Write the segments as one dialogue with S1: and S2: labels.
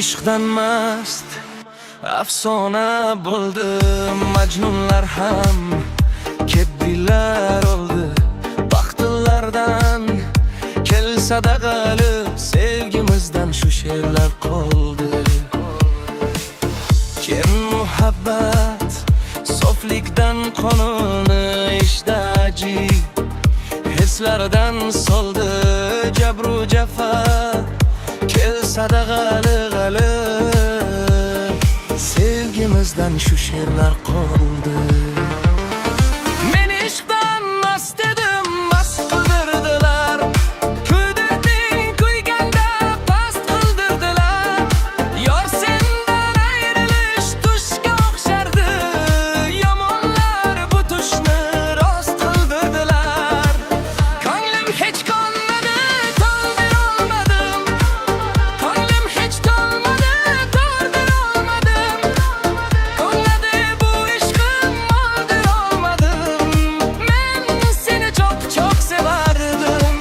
S1: ishqdan mast afsona bo'ldim. Majnunlar ham keddilar oldi. Baxtlardan kelsa-da g'alib, sevgimizdan shu she'rlar qoldi. Ken muhabbat soflikdan qonuni ishdaji, hislardan soldi jabru jafa. Kelsa-da g'alib, sevgimizdan shu she'rlar qoldi. Men ishqdan mast edim, mast qildirdilar. Kuydirding, kuyganda past qildirdilar. Yor sendan ayrilish tushga o'xshardi. Yomonlar bu tushni rost qildirdilar. Ko'nglim hech qonmadi, to'ldir olmadim. Ko'nglim hech to'lmadi, to'ldir olmadim. Ko'ngladi bu ishqim, oldir olmadim. Men seni çok çok sevardim.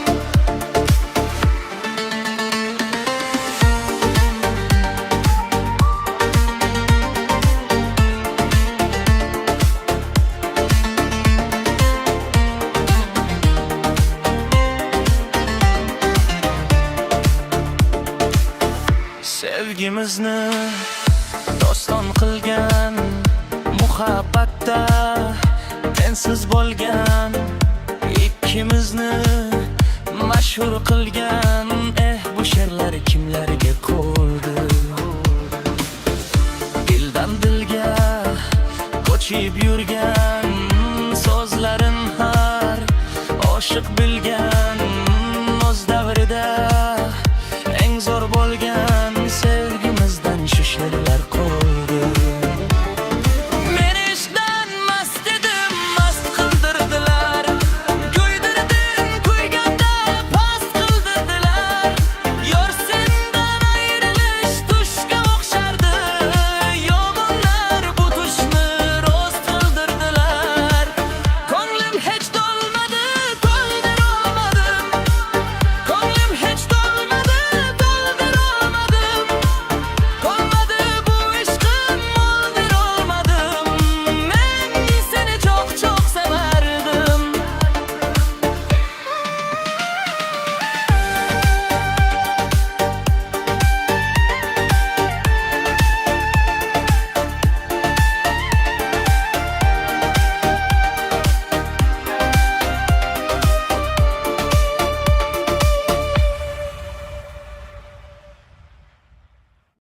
S1: Sevgimizni doston qilgan, muhabbatda tensiz bo'lgan, ikkimizni mashhur qilgan